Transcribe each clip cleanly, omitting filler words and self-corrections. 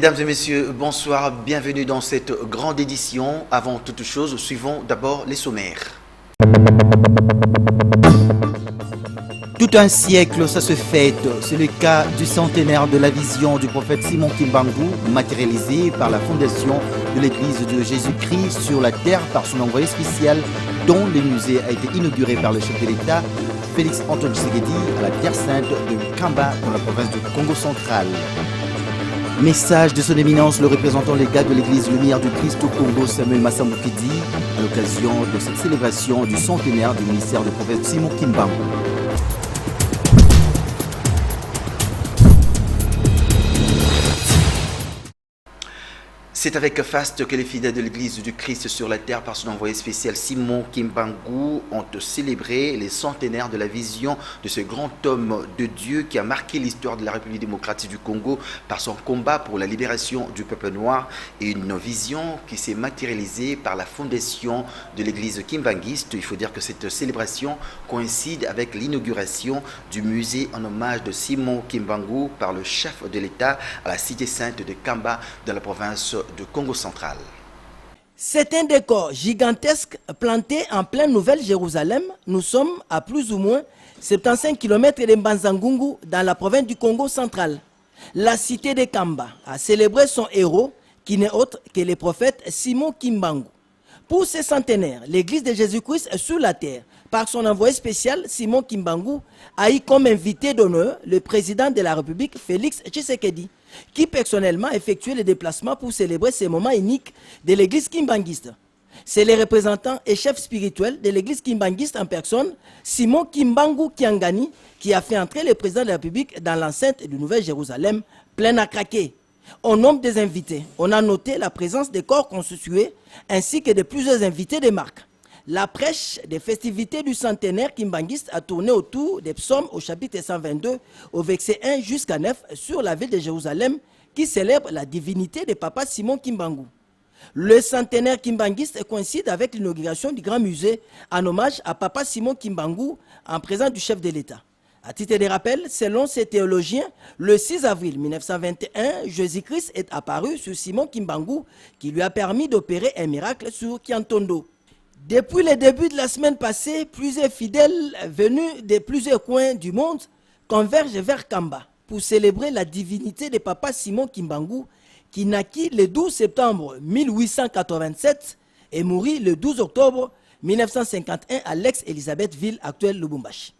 Mesdames et messieurs, bonsoir, bienvenue dans cette grande édition. Avant toute chose, suivons d'abord les sommaires. Tout un siècle, ça se fête. C'est le cas du centenaire de la vision du prophète Simon Kimbangu, matérialisé par la fondation de l'Église de Jésus-Christ sur la terre par son envoyé spécial, dont le musée a été inauguré par le chef de l'État, Félix Antoine Tshisekedi, à la terre sainte de Kamba, dans la province du Congo central. Message de son éminence, le représentant légat de l'église Lumière du Christ au Congo, Samuel Massamboukidi, à l'occasion de cette célébration du centenaire du ministère du prophète Simon Kimbangu. C'est avec faste que les fidèles de l'église du Christ sur la terre, par son envoyé spécial Simon Kimbangu, ont célébré les centenaires de la vision de ce grand homme de Dieu qui a marqué l'histoire de la République démocratique du Congo par son combat pour la libération du peuple noir, et une vision qui s'est matérialisée par la fondation de l'église kimbanguiste. Il faut dire que cette célébration coïncide avec l'inauguration du musée en hommage de Simon Kimbangu par le chef de l'État à la cité sainte de Kamba, dans la province de Congo central. C'est un décor gigantesque planté en pleine Nouvelle-Jérusalem. Nous sommes à plus ou moins 75 km de Mbanzangungu dans la province du Congo central. La cité de Kamba a célébré son héros qui n'est autre que le prophète Simon Kimbangu. Pour ce centenaire, l'église de Jésus-Christ sur la terre, par son envoyé spécial Simon Kimbangu, a eu comme invité d'honneur le président de la République Félix Tshisekedi, qui personnellement a effectué le déplacement pour célébrer ces moments uniques de l'église kimbanguiste. C'est le représentant et chef spirituel de l'église kimbanguiste en personne, Simon Kimbangu Kiangani, qui a fait entrer le président de la République dans l'enceinte du Nouvelle-Jérusalem, pleine à craquer. Au nombre des invités, on a noté la présence des corps constitués ainsi que de plusieurs invités de marque. La prêche des festivités du centenaire kimbanguiste a tourné autour des psaumes au chapitre 122, au verset 1 jusqu'à 9, sur la ville de Jérusalem, qui célèbre la divinité de Papa Simon Kimbangu. Le centenaire kimbanguiste coïncide avec l'inauguration du grand musée en hommage à Papa Simon Kimbangu, en présence du chef de l'État. À titre de rappel, selon ces théologiens, le 6 avril 1921, Jésus-Christ est apparu sur Simon Kimbangu, qui lui a permis d'opérer un miracle sur Kiantondo. Depuis le début de la semaine passée, plusieurs fidèles venus de plusieurs coins du monde convergent vers Kamba pour célébrer la divinité de Papa Simon Kimbangu, qui naquit le 12 septembre 1887 et mourit le 12 octobre 1951 à l'ex-Elisabethville, actuelle Lubumbashi.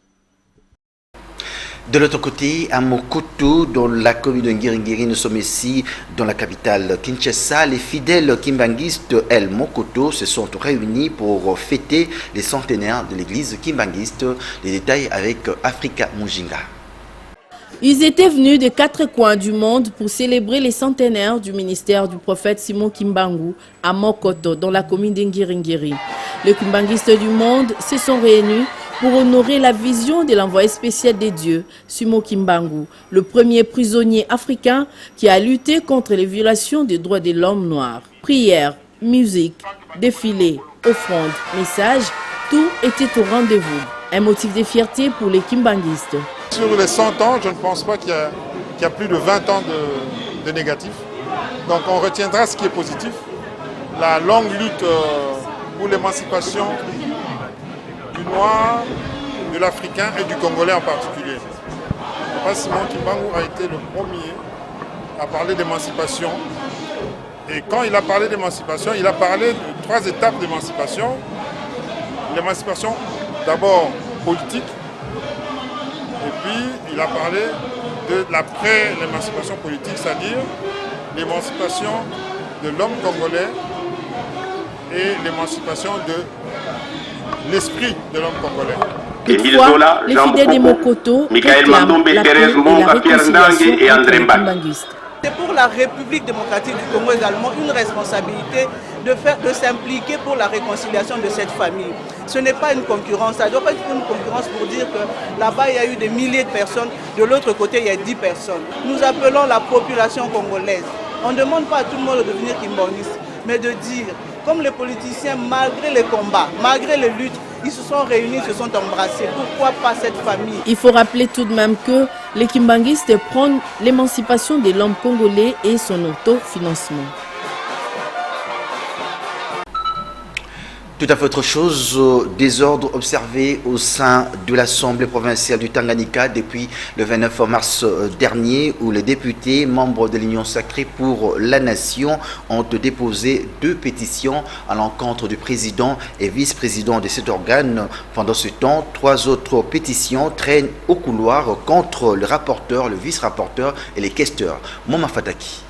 De l'autre côté, à Mokoto, dans la commune de Ngiringiri, nous sommes ici dans la capitale Kinshasa. Les fidèles kimbanguistes El Mokoto se sont réunis pour fêter les centenaires de l'église kimbanguiste. Les détails avec Africa Mujinga. Ils étaient venus de 4 coins du monde pour célébrer les centenaires du ministère du prophète Simon Kimbangu à Mokoto, dans la commune d'Ngiringiri. Les kimbanguistes du monde se sont réunis pour honorer la vision de l'envoyé spécial des dieux, Simon Kimbangu, le premier prisonnier africain qui a lutté contre les violations des droits de l'homme noir. Prières, musique, défilés, offrandes, messages, tout était au rendez-vous. Un motif de fierté pour les kimbanguistes. Sur les 100 ans, je ne pense pas qu'il y a plus de 20 ans de négatif. Donc on retiendra ce qui est positif. La longue lutte pour l'émancipation du noir, de l'africain et du congolais en particulier. Papa Simon Kimbangu a été le premier à parler d'émancipation. Et quand il a parlé d'émancipation, il a parlé de 3 étapes d'émancipation. L'émancipation d'abord politique, et puis il a parlé de l'après-l'émancipation politique, c'est-à-dire l'émancipation de l'homme congolais et l'émancipation de l'esprit de l'homme congolais. Toutefois, les fidèles de Mokoto réclament la paix et la réconciliation entre les kimbanguistes. C'est pour la République démocratique du Congo également une responsabilité de s'impliquer pour la réconciliation de cette famille. Ce n'est pas une concurrence, ça ne doit pas être une concurrence pour dire que là-bas il y a eu des milliers de personnes, de l'autre côté il y a 10 personnes. Nous appelons la population congolaise. On ne demande pas à tout le monde de devenir kimbanguiste, mais de dire, comme les politiciens, malgré les combats, malgré les luttes, Ils se sont réunis, se sont embrassés. Pourquoi pas cette famille? Il faut rappeler tout de même que les kimbanguistes prônent l'émancipation de l'homme congolais et son autofinancement. Tout à fait autre chose, désordre observé au sein de l'Assemblée provinciale du Tanganyika depuis le 29 mars dernier où les députés membres de l'Union sacrée pour la nation ont déposé 2 pétitions à l'encontre du président et vice-président de cet organe. Pendant ce temps, 3 autres pétitions traînent au couloir contre le rapporteur, le vice-rapporteur et les questeurs. Moma Fataki.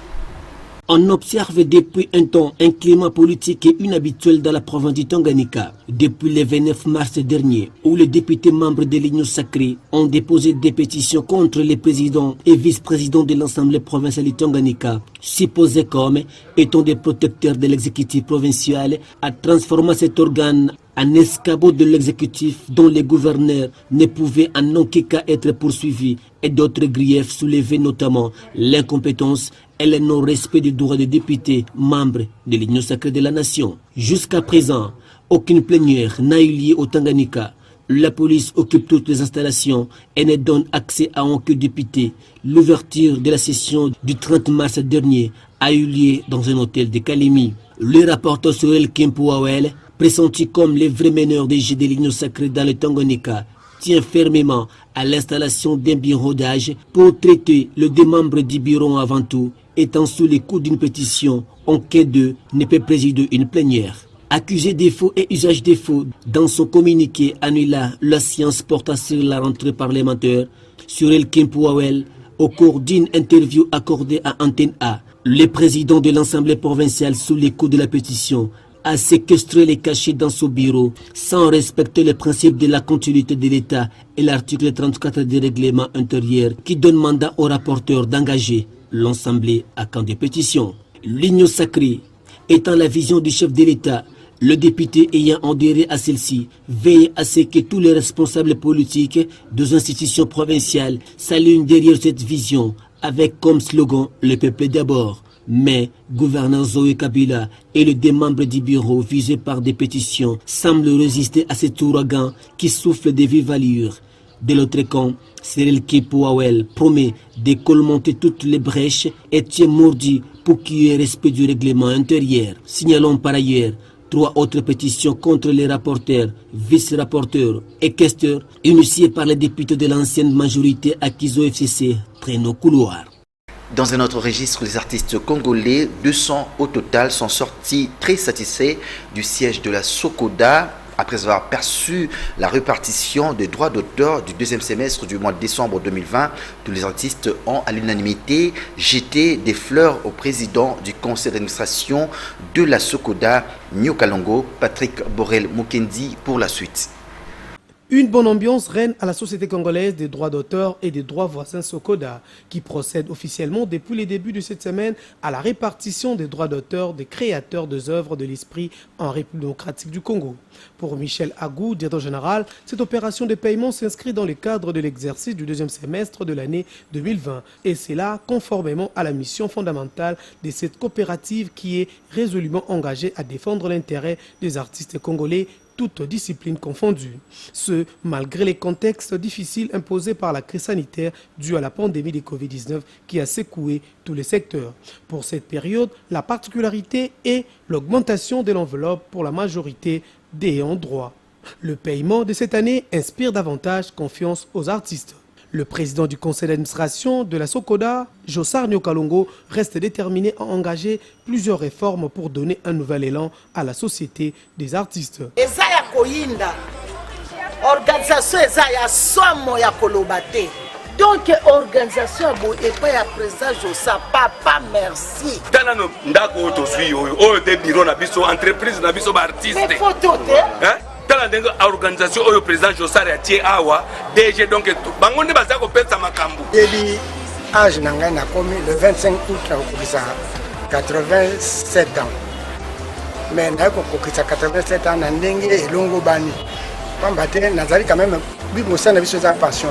On observe depuis un temps un climat politique inhabituel dans la province du Tanganyika. Depuis le 29 mars dernier, où les députés membres de l'Union sacrée ont déposé des pétitions contre les présidents et vice-présidents de l'Assemblée provinciale du Tanganyika, supposés comme étant des protecteurs de l'exécutif provincial, a transformé cet organe en escabeau de l'exécutif dont les gouverneurs ne pouvaient en aucun cas être poursuivis et d'autres griefs soulevés, notamment l'incompétence et le non-respect du droit des députés membres de l'Union sacrée de la nation. Jusqu'à présent, aucune plénière n'a eu lieu au Tanganyika. La police occupe toutes les installations et ne donne accès à aucun député. L'ouverture de la session du 30 mars dernier a eu lieu dans un hôtel de Kalemi. Le rapporteur Sorel Kempouawel, pressenti comme les vrais meneurs des jeux de l'Union sacrée dans le Tanganyika, tient fermement à l'installation d'un bureau d'âge pour traiter le démembre du bureau avant tout, étant sous les coups d'une pétition, aucun d'eux ne peut présider une plénière. Accusé des faux et usage des faux, dans son communiqué annulant la science portant sur la rentrée parlementaire, Sorel Kempouawel, au cours d'une interview accordée à Antenne A, le président de l'Assemblée provinciale sous les coups de la pétition a séquestré les cachets dans son bureau sans respecter le principe de la continuité de l'État et l'article 34 du règlement intérieur qui donne mandat au rapporteur d'engager l'Assemblée à camp de pétition. L'Union sacrée étant la vision du chef de l'État, le député ayant adhéré à celle-ci veille à ce que tous les responsables politiques des institutions provinciales s'alignent derrière cette vision avec comme slogan « Le peuple d'abord ». Mais gouverneur Zoé Kabila et les deux membres du bureau visés par des pétitions semblent résister à cet ouragan qui souffle de vive allure. De l'autre camp, Cyril Kempouawel promet de colmater toutes les brèches et tient mordi pour qu'il y ait respect du règlement intérieur. Signalons par ailleurs 3 autres pétitions contre les rapporteurs, vice-rapporteurs et questeurs initiées par les députés de l'ancienne majorité acquise au FCC traînent au couloir. Dans un autre registre, les artistes congolais, 200 au total, sont sortis très satisfaits du siège de la Sokoda après avoir perçu la répartition des droits d'auteur du 2e semestre du mois de décembre 2020. Tous les artistes ont à l'unanimité jeté des fleurs au président du conseil d'administration de la Sokoda, Nyokalongo, Patrick Borel Mukendi, pour la suite. Une bonne ambiance règne à la Société congolaise des droits d'auteur et des droits voisins Sokoda, qui procède officiellement depuis les débuts de cette semaine à la répartition des droits d'auteur des créateurs des œuvres de l'esprit en République démocratique du Congo. Pour Michel Agou, directeur général, cette opération de paiement s'inscrit dans le cadre de l'exercice du 2e semestre de l'année 2020, et c'est là conformément à la mission fondamentale de cette coopérative qui est résolument engagée à défendre l'intérêt des artistes congolais, toutes disciplines confondues. Ce, malgré les contextes difficiles imposés par la crise sanitaire due à la pandémie de Covid-19 qui a secoué tous les secteurs. Pour cette période, la particularité est l'augmentation de l'enveloppe pour la majorité des ayants droit. Le paiement de cette année inspire davantage confiance aux artistes. Le président du conseil d'administration de la Sokoda, Jossar Nyokalongo, reste déterminé à engager plusieurs réformes pour donner un nouvel élan à la société des artistes. Donc, organisation et pas à présent, Jossar, papa, merci. Mais faut tout, tala ndenge organisation oyo président Jossar atie awa DG donc bango nde baza kopesa makambo eli âge nanga na komi le 25 août okokisa 87 ans mais na kokokisa 87 ans na ndenge elongo bani pamba te nazali quand même bimosana biso za pension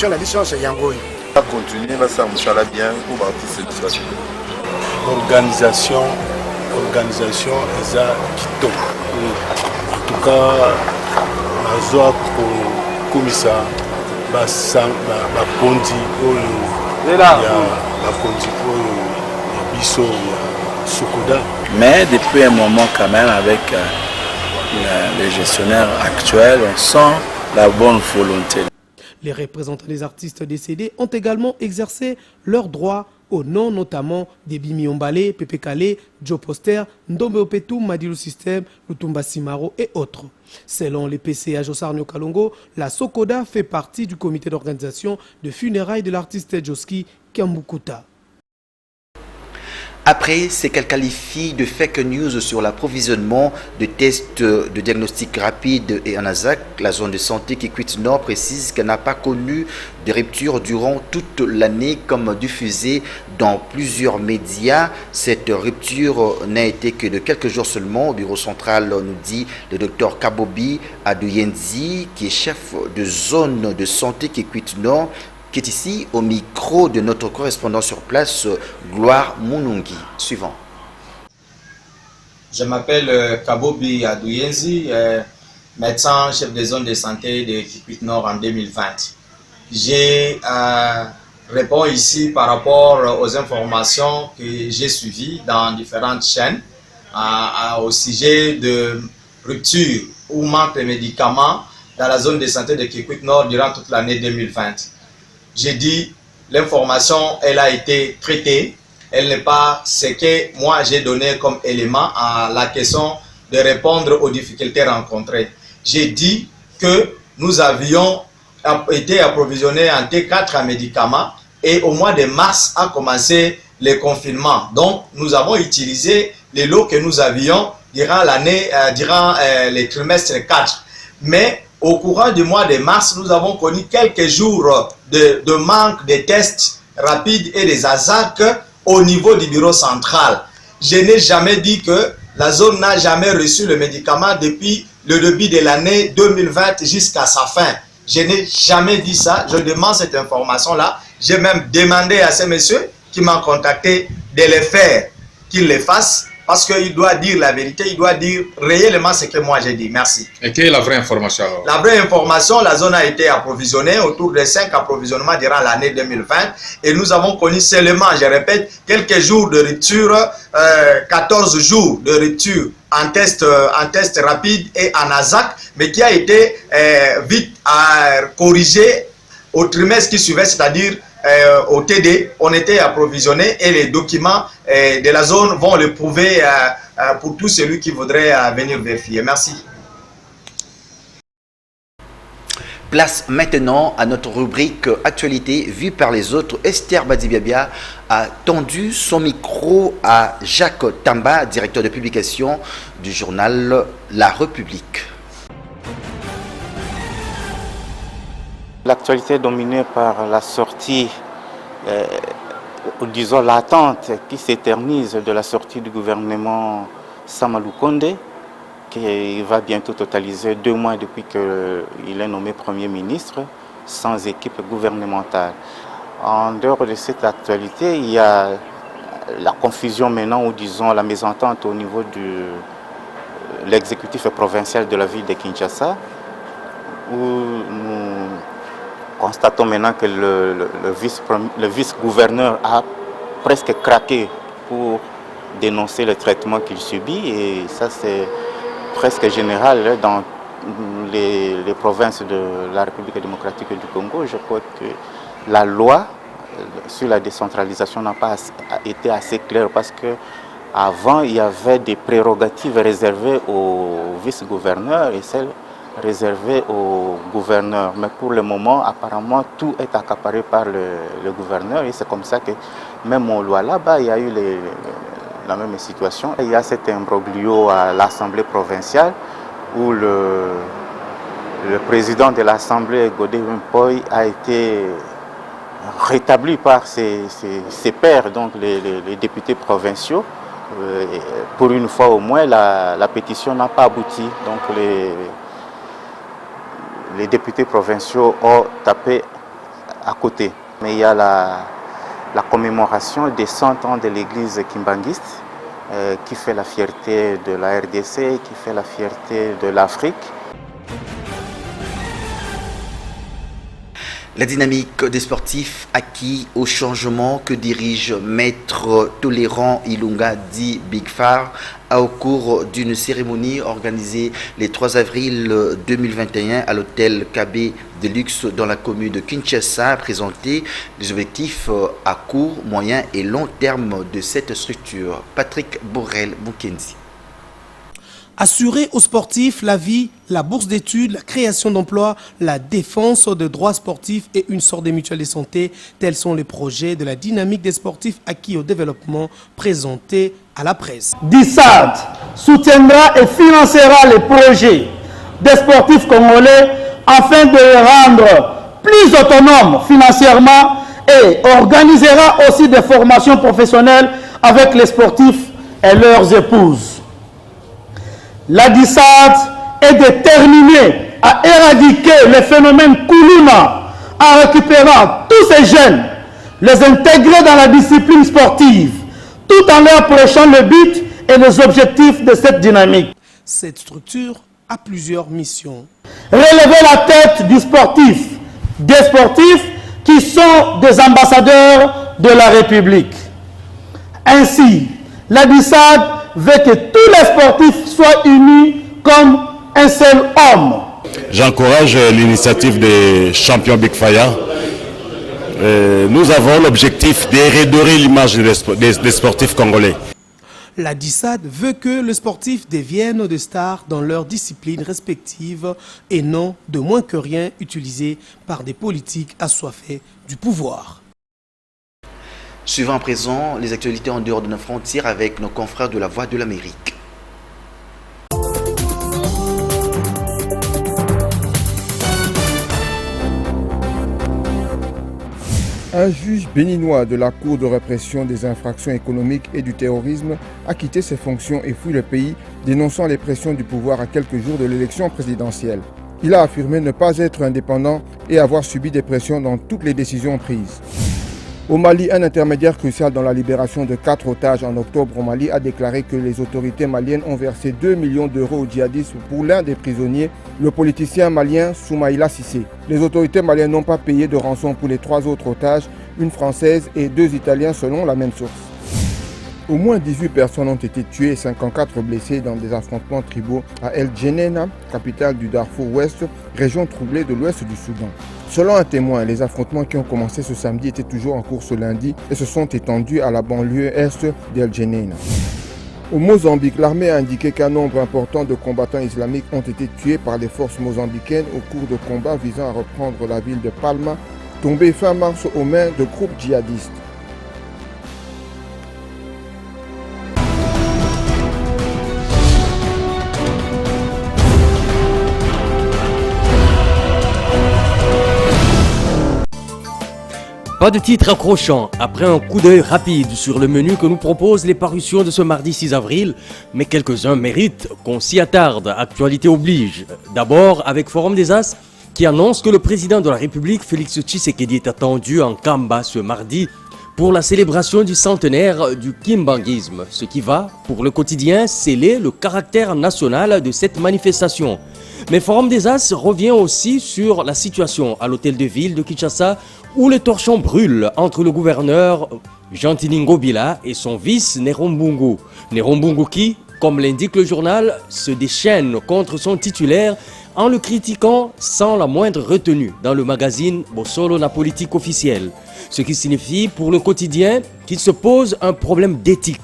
na biso c'est yango oyo va continuer va ça mosala bien pour artiste organisation eza kitoko. En tout cas, bazwa kokomisa bakonzi oyo ya bakonzi oyo ya biso ya Sokoda. Mais depuis un moment quand même avec le gestionnaire actuel, on sent la bonne volonté. Les représentants des artistes décédés ont également exercé leurs droits au nom notamment de Bimi Ombale, Pepe Kale, Joe Poster, Ndombe Opetu, Madilu System, Lutumba Simaro et autres. Selon les PCA Josarnio Kalongo, la Sokoda fait partie du comité d'organisation de funérailles de l'artiste Joski Kiambukuta. Après ce qu'elle qualifie de fake news sur l'approvisionnement de tests de diagnostic rapide et ANASAC, la zone de santé Kikwit Nord précise qu'elle n'a pas connu de rupture durant toute l'année comme diffusé dans plusieurs médias. Cette rupture n'a été que de quelques jours seulement. Au bureau central, nous dit le docteur Kabobi Aduyenzi, qui est chef de zone de santé Kikwit Nord, qui est ici au micro de notre correspondant sur place, Gloire Mounungi. Suivant. Je m'appelle Kabobi Aduyenzi, médecin chef de zone de santé de Kikwit Nord en 2020. J'ai répondu ici par rapport aux informations que j'ai suivies dans différentes chaînes au sujet de rupture ou manque de médicaments dans la zone de santé de Kikwit Nord durant toute l'année 2020. J'ai dit, l'information, elle a été traitée. Elle n'est pas ce que moi j'ai donné comme élément à la question de répondre aux difficultés rencontrées. J'ai dit que nous avions été approvisionnés en T4 médicaments et au mois de mars a commencé le confinement. Donc, nous avons utilisé les lots que nous avions durant l'année, durant les trimestres 4. Mais au courant du mois de mars, nous avons connu quelques jours de manque de tests rapides et des ASAC au niveau du bureau central. Je n'ai jamais dit que la zone n'a jamais reçu le médicament depuis le début de l'année 2020 jusqu'à sa fin. Je n'ai jamais dit ça. Je demande cette information-là. J'ai même demandé à ces messieurs qui m'ont contacté de le faire, qu'ils le fassent. Parce qu'il doit dire la vérité, il doit dire réellement ce que moi j'ai dit. Merci. Et quelle est la vraie information alors? La vraie information, la zone a été approvisionnée autour de 5 approvisionnements durant l'année 2020. Et nous avons connu seulement, je répète, quelques jours de rupture, 14 jours de rupture en test rapide et en ASAC, mais qui a été vite corrigé au trimestre qui suivait, c'est-à-dire au TD, on était approvisionné et les documents de la zone vont le prouver pour tout celui qui voudrait venir vérifier. Merci. Place maintenant à notre rubrique Actualité vue par les autres. Esther Badibiabia a tendu son micro à Jacques Tamba, directeur de publication du journal La République. L'actualité est dominée par la sortie, disons l'attente qui s'éternise de la sortie du gouvernement Samalou Kondé, qui va bientôt totaliser 2 mois depuis qu'il est nommé Premier ministre, sans équipe gouvernementale. En dehors de cette actualité, il y a la confusion maintenant, ou disons la mésentente au niveau de l'exécutif provincial de la ville de Kinshasa, où nous constatons maintenant que le vice-gouverneur a presque craqué pour dénoncer le traitement qu'il subit, et ça c'est presque général dans les provinces de la République démocratique du Congo. Je crois que la loi sur la décentralisation n'a pas été assez claire, parce que avant il y avait des prérogatives réservées aux vice-gouverneurs et celles réservé au gouverneur. Mais pour le moment, apparemment, tout est accaparé par le gouverneur, et c'est comme ça que même au Lualaba, il y a eu la même situation. Il y a cet imbroglio à l'Assemblée provinciale où le président de l'Assemblée, Godé Wimpoy, a été rétabli par ses pairs, donc les députés provinciaux. Pour une fois au moins, la pétition n'a pas abouti. Donc les députés provinciaux ont tapé à côté. Mais il y a la commémoration des 100 ans de l'église kimbanguiste qui fait la fierté de la RDC, qui fait la fierté de l'Afrique. La dynamique des sportifs acquis au changement que dirige Maître Tolérant Ilunga dit Big Far au cours d'une cérémonie organisée le 3 avril 2021 à l'hôtel KB de luxe dans la commune de Kinshasa a présenté les objectifs à court, moyen et long terme de cette structure. Patrick Borel-Boukenzi. Assurer aux sportifs la vie, la bourse d'études, la création d'emplois, la défense des droits sportifs et une sorte de mutuelle de santé, tels sont les projets de la dynamique des sportifs acquis au développement présentés à la presse. DISAD soutiendra et financera les projets des sportifs congolais afin de les rendre plus autonomes financièrement et organisera aussi des formations professionnelles avec les sportifs et leurs épouses. La DISAD est déterminée à éradiquer le phénomène Koulouna en récupérant tous ces jeunes, les intégrer dans la discipline sportive, tout en leur prêchant le but et les objectifs de cette dynamique. Cette structure a plusieurs missions. Relever la tête du sportif, des sportifs qui sont des ambassadeurs de la République. Ainsi, la DISAD veut que tous les sportifs soient unis comme un seul homme. J'encourage l'initiative des champions Big Fire. Nous avons l'objectif de redorer l'image des sportifs congolais. La DISAD veut que les sportifs deviennent des stars dans leurs disciplines respectives et non de moins que rien utilisés par des politiques assoiffés du pouvoir. Suivant à présent les actualités en dehors de nos frontières avec nos confrères de la Voix de l'Amérique. Un juge béninois de la Cour de répression des infractions économiques et du terrorisme a quitté ses fonctions et fui le pays, dénonçant les pressions du pouvoir à quelques jours de l'élection présidentielle. Il a affirmé ne pas être indépendant et avoir subi des pressions dans toutes les décisions prises. Au Mali, un intermédiaire crucial dans la libération de 4 otages en octobre au Mali a déclaré que les autorités maliennes ont versé 2 millions d'euros aux djihadistes pour l'un des prisonniers, le politicien malien Soumaïla Cissé. Les autorités maliennes n'ont pas payé de rançon pour les 3 autres otages, une française et 2 italiens selon la même source. Au moins 18 personnes ont été tuées et 54 blessées dans des affrontements tribaux à El Djenena, capitale du Darfour Ouest, région troublée de l'ouest du Soudan. Selon un témoin, les affrontements qui ont commencé ce samedi étaient toujours en cours ce lundi et se sont étendus à la banlieue est d'El Djenena. Au Mozambique, l'armée a indiqué qu'un nombre important de combattants islamiques ont été tués par les forces mozambicaines au cours de combats visant à reprendre la ville de Palma, tombée fin mars aux mains de groupes djihadistes. Pas de titre accrochant, après un coup d'œil rapide sur le menu que nous proposent les parutions de ce mardi 6 avril, mais quelques-uns méritent qu'on s'y attarde, actualité oblige. D'abord avec Forum des As, qui annonce que le président de la République, Félix Tshisekedi, est attendu en Kamba ce mardi pour la célébration du centenaire du kimbanguisme, ce qui va, pour le quotidien, sceller le caractère national de cette manifestation. Mais Forum des As revient aussi sur la situation à l'hôtel de ville de Kinshasa où les torchons brûlent entre le gouverneur Jean-Tiningo Bila et son vice Nerombungu. Nerombungu qui, comme l'indique le journal, se déchaîne contre son titulaire en le critiquant sans la moindre retenue dans le magazine Bossolo la politique officielle. Ce qui signifie pour le quotidien qu'il se pose un problème d'éthique.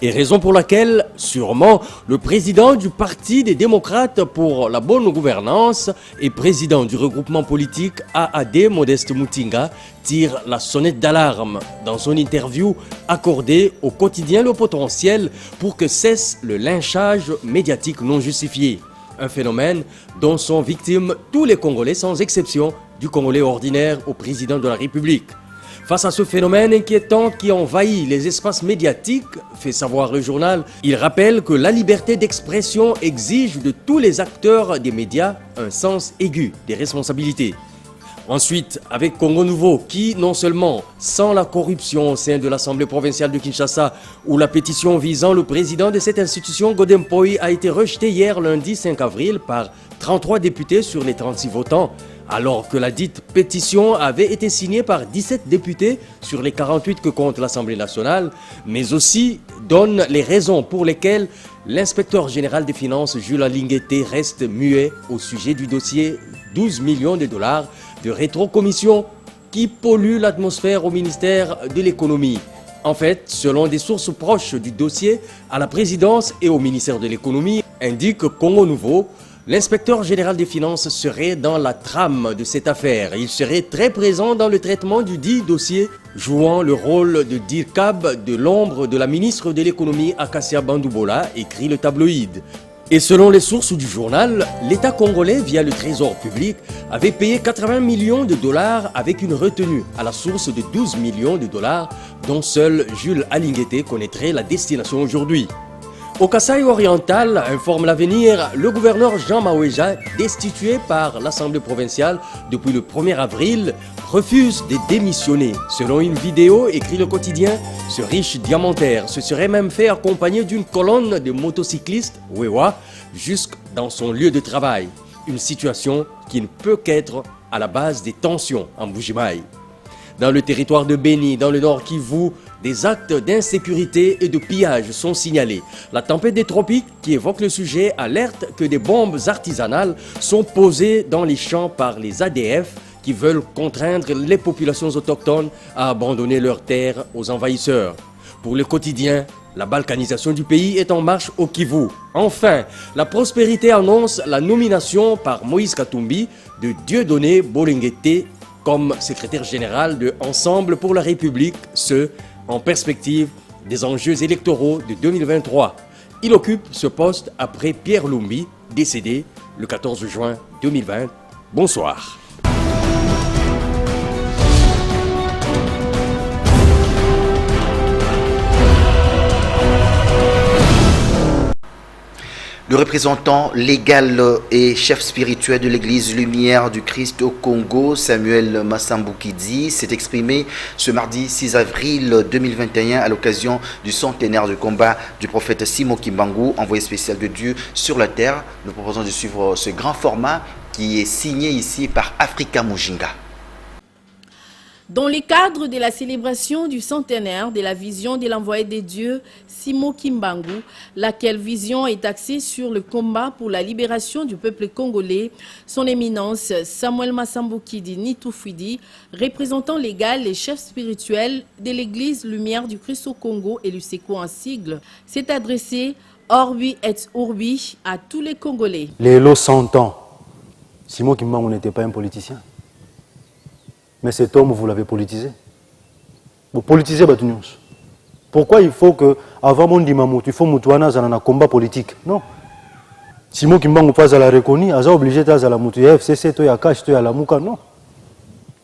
Et raison pour laquelle, sûrement, le président du Parti des démocrates pour la bonne gouvernance et président du regroupement politique AAD, Modeste Mutinga, tire la sonnette d'alarme dans son interview accordée au quotidien Le Potentiel pour que cesse le lynchage médiatique non justifié. Un phénomène dont sont victimes tous les Congolais sans exception, du Congolais ordinaire au président de la République. Face à ce phénomène inquiétant qui envahit les espaces médiatiques, fait savoir le journal, il rappelle que la liberté d'expression exige de tous les acteurs des médias un sens aigu des responsabilités. Ensuite, avec Congo Nouveau, qui non seulement sent la corruption au sein de l'Assemblée provinciale de Kinshasa, où la pétition visant le président de cette institution, Godempoy, a été rejetée hier lundi 5 avril par 33 députés sur les 36 votants, alors que la dite pétition avait été signée par 17 députés sur les 48 que compte l'Assemblée nationale, mais aussi donne les raisons pour lesquelles l'inspecteur général des finances Jules Alinguete reste muet au sujet du dossier 12 millions de dollars de rétrocommission qui pollue l'atmosphère au ministère de l'économie. En fait, selon des sources proches du dossier, à la présidence et au ministère de l'économie, indique Congo Nouveau, l'inspecteur général des finances serait dans la trame de cette affaire. Il serait très présent dans le traitement du dit dossier, jouant le rôle de DIRCAB de l'ombre de la ministre de l'économie Akassia Bandoubola, écrit le tabloïd. Et selon les sources du journal, l'État congolais, via le Trésor public, avait payé 80 millions de dollars avec une retenue à la source de 12 millions de dollars, dont seul Jules Alinguete connaîtrait la destination aujourd'hui. Au Kasaï oriental, informe l'avenir, le gouverneur Jean Maouéja, destitué par l'Assemblée provinciale depuis le 1er avril, refuse de démissionner. Selon une vidéo, écrit le quotidien, ce riche diamantaire se serait même fait accompagner d'une colonne de motocyclistes, Wewa, jusque dans son lieu de travail. Une situation qui ne peut qu'être à la base des tensions en Bujimaï. Dans le territoire de Beni, dans le nord Kivu, des actes d'insécurité et de pillage sont signalés. La tempête des tropiques, qui évoque le sujet, alerte que des bombes artisanales sont posées dans les champs par les ADF qui veulent contraindre les populations autochtones à abandonner leurs terres aux envahisseurs. Pour le quotidien, la balkanisation du pays est en marche au Kivu. Enfin, la prospérité annonce la nomination par Moïse Katumbi de Dieudonné Bolinguete comme secrétaire général de Ensemble pour la République, ce en perspective des enjeux électoraux de 2023. Il occupe ce poste après Pierre Lumbi, décédé le 14 juin 2020. Bonsoir. Le représentant légal et chef spirituel de l'église Lumière du Christ au Congo, Samuel Massamboukidi, s'est exprimé ce mardi 6 avril 2021 à l'occasion du centenaire de combat du prophète Simon Kimbangu, envoyé spécial de Dieu sur la terre. Nous proposons de suivre ce grand format qui est signé ici par Africa Mujinga. Dans le cadre de la célébration du centenaire de la vision de l'envoyé de Dieu, Simon Kimbangu, laquelle vision est axée sur le combat pour la libération du peuple congolais, son éminence Samuel Massamboukidi Nitoufidi, représentant légal et chef spirituel de l'église Lumière du Christ au Congo et l'USECO en sigle, s'est adressé Orbi et Urbi à tous les Congolais. Les lots 100 ans, Simon Kimbangu n'était pas un politicien. Mais cet homme, vous l'avez politisé. Vous politisez Batunions. Pourquoi il faut que, avant mon dimamout, il faut moutouana dans un combat politique? Non. Simon Kimbangu pas à la reconnu, il est obligé de la moutou FCC, to ya cash, to ya la mouka, non.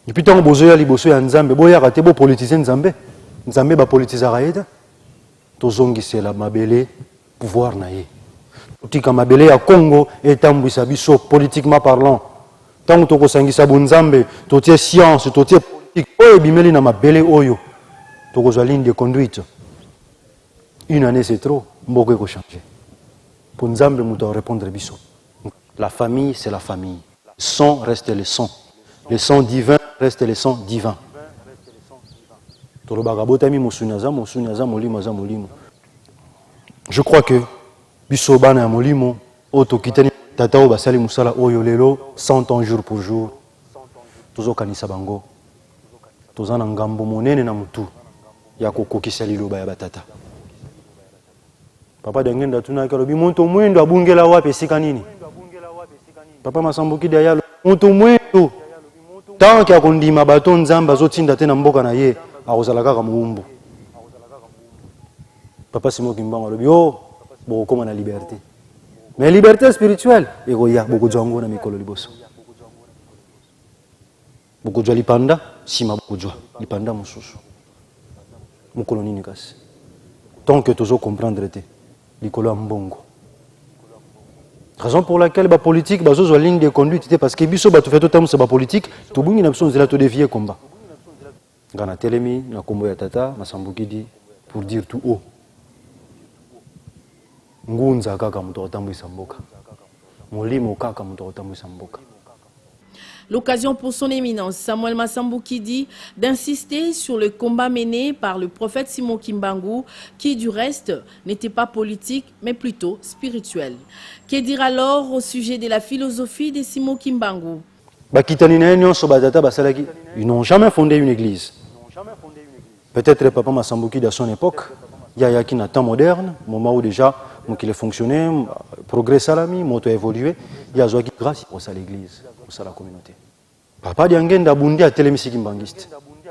Et puis tant que vous avez bosso ya Nzambe, vous avez beau politiser Nzambe. Nzambe va politiser Raïda. Tozongi c'est la mabele pouvoir naïe. Tika mabele à Congo et tambouissa biso politiquement parlant. Tant que tu as un Nzambe, tu as science, tu as politique, tu as mabele oyo. Tu as une ligne de conduite. Une année c'est trop, beaucoup de changer. Pour Nzambe, nous devons répondre biso. La famille, c'est la famille. Le sang reste le sang. Le sang divin reste le sang divin. Je crois que biso bana ya molimo otokitani tatao basali musala oyo lelo 100 ans jour pour jour tozokanisa bango tozana ngambo monene na mutu ya kokokisa liloba ya batata. Papa dangenda tunaki alobi muntu mwendo abungela wapi esika nini? Papa Massamboukidi ya muntu mwendo tanki akondima bato Nzamba zotinda te na mboka na ye akozala kaka muumbu. Papa Simon Kimbangu alobi oh bokoma na liberté. Mais liberté spirituelle, il y a beaucoup de gens qui ont mis liboso. Beaucoup de gens lipanda, sima beaucoup de gens lipanda mususu. Mukolo nini kasi. Tant que tu comprendre te, likolo mbongo. Raison pour laquelle la politique, la ligne de conduite, parce que biso ba tu fais tout temps c'est la politique, tu bungi na besoin de la te dévier combat. Gana telemi na kombo ya tata Massamboukidi pour dire tout haut. Ngunza kaka muto otambwisa mboka. Molimo kaka muto otambwisa mboka. L'occasion pour son éminence Samuel Massambou Kidi d'insister sur le combat mené par le prophète Simon Kimbangu qui du reste n'était pas politique mais plutôt spirituel. Que dire alors au sujet de la philosophie de Simon Kimbangu? Ils n'ont jamais fondé une église. Peut-être Papa Massambou Kidi à son époque, il y a un temps moderne, moment où déjà il fonctionnait, progrès salami, moto évolué, il y a grâce à l'église, à la communauté. Papa Diangenda Bundi a télémisi kimbangiste.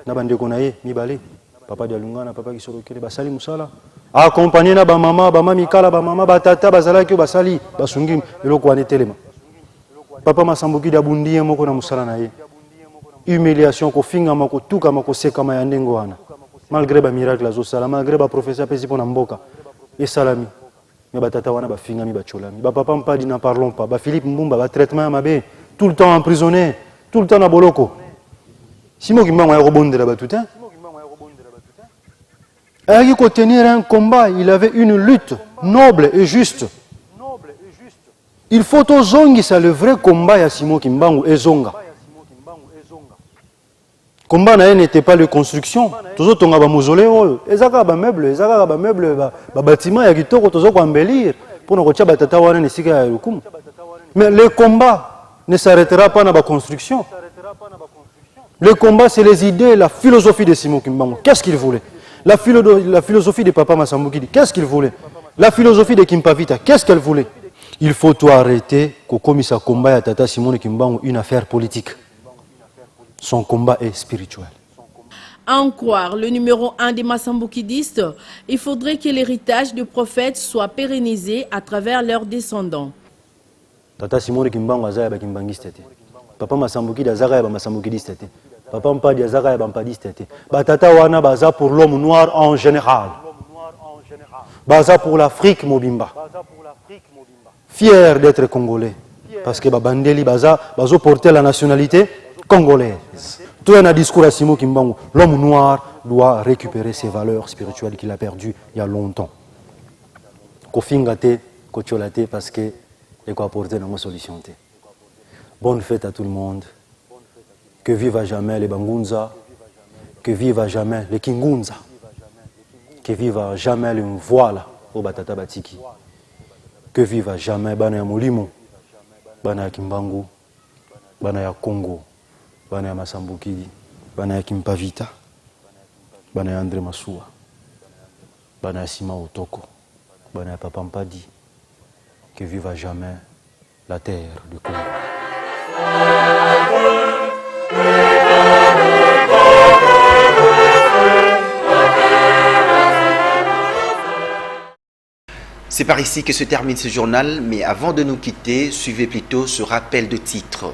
Nabande konaye mibale. Papa Dialungana, papa qui sorokele basali musala. Accompagné na ba mama, ba mami kala, ba mama, ba tata, bazala ki basali, basungi eloko ane telema. Papa Massambou Kidi Bundi moko na musala na ye. Humiliation ko finga mako tuka mako seka ma yandengo wana. Malgré ba miracle azo sala, malgré ba professeur pesi pona mboka. Et salami. Mais ba tata wana ba finga mi ba cholami. Ba papa mpadi n'en parlons pas. Ba Philippe Mbumba ba traitement mabe, tout le temps emprisonné, tout le temps na boloko. Simon Kimbangu a rebondé là-bas tout hein. Il faut tenir un combat, il avait une lutte noble et juste. Il faut ozongi ça le vrai combat ya Simon Kimbangu et zonga. Combat n'était pas de construction. Tous autres ont mausolée, ezaka ba meuble, ba bâtiment ya kitoko tozo ko embellir pour nous retirer batata wana nisika ya lukumu. Mais le combat ne s'arrêtera pas dans la construction. Le combat, c'est les idées, la philosophie de Simon Kimbangu. Qu'est-ce qu'il voulait? La philosophie de Papa Massambou Kidi, qu'est-ce qu'il voulait? La philosophie de Kimpavita, qu'est-ce qu'elle voulait? Il faut tout arrêter, que comme ça combat à Tata Simon Kimbangu, une affaire politique. Son combat est spirituel. À en croire le numéro 1 des Massamboukidistes, il faudrait que l'héritage du prophète soit pérennisé à travers leurs descendants. Tata Simon Kimbangu azaya ba kimbangiste te. Papa Massambou Kidi azaya ba Massambukidiste te. Papa Mpadi azaya ba Mpadiste te. Ba tata wana baza pour l'homme noir en général. Baza pour l'Afrique mobimba. Fier d'être congolais parce que ba bandeli bazo porter la nationalité congolaise. Tout un discours à Simon Kimbangu, l'homme noir doit récupérer ses valeurs spirituelles qu'il a perdues il y a longtemps. Kofingate, kocholate parce que et quoi apporter dans nos solutions. Bonne fête à tout le monde. Que vive à jamais les Bangunza. Que vive à jamais les Kingunza. Que vive à jamais les Mvoila au Batata Batiki. Que vive à jamais Bana ya Molimo, Bana ya Kimbangu, Bana ya Congo, Bana ya Massambou Kidi, Bana ya Kimpavita, Bana ya André Massoua, Bana ya Sima Otoko, Bana ya Papa Mpadi. Que vive à jamais la terre du Congo. C'est par ici que se termine ce journal, mais avant de nous quitter, suivez plutôt ce rappel de titre.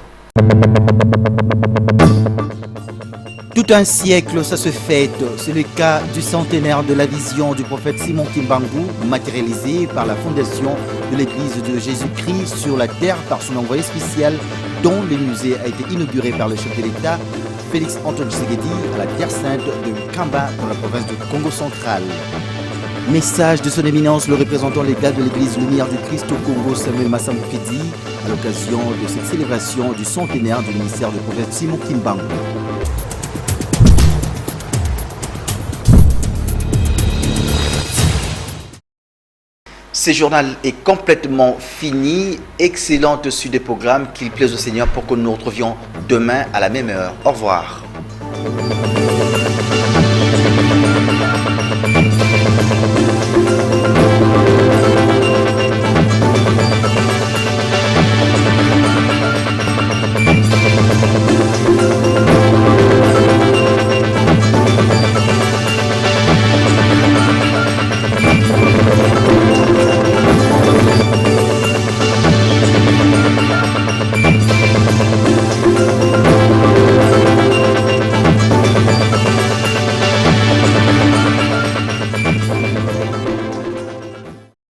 Tout un siècle, ça se fête. C'est le cas du centenaire de la vision du prophète Simon Kimbangu, matérialisé par la fondation de l'Église de Jésus-Christ sur la terre par son envoyé spécial, dont le musée a été inauguré par le chef de l'État, Félix Antoine Tshisekedi, à la Terre Sainte de Kamba, dans la province du Congo central. Message de son éminence, le représentant légal de l'Église Lumière du Christ au Congo, Samuel Massambou Kidi, à l'occasion de cette célébration du centenaire du ministère du prophète Simon Kimbangu. Ce journal est complètement fini. Excellente suite des programmes. Qu'il plaise au Seigneur pour que nous nous retrouvions demain à la même heure. Au revoir.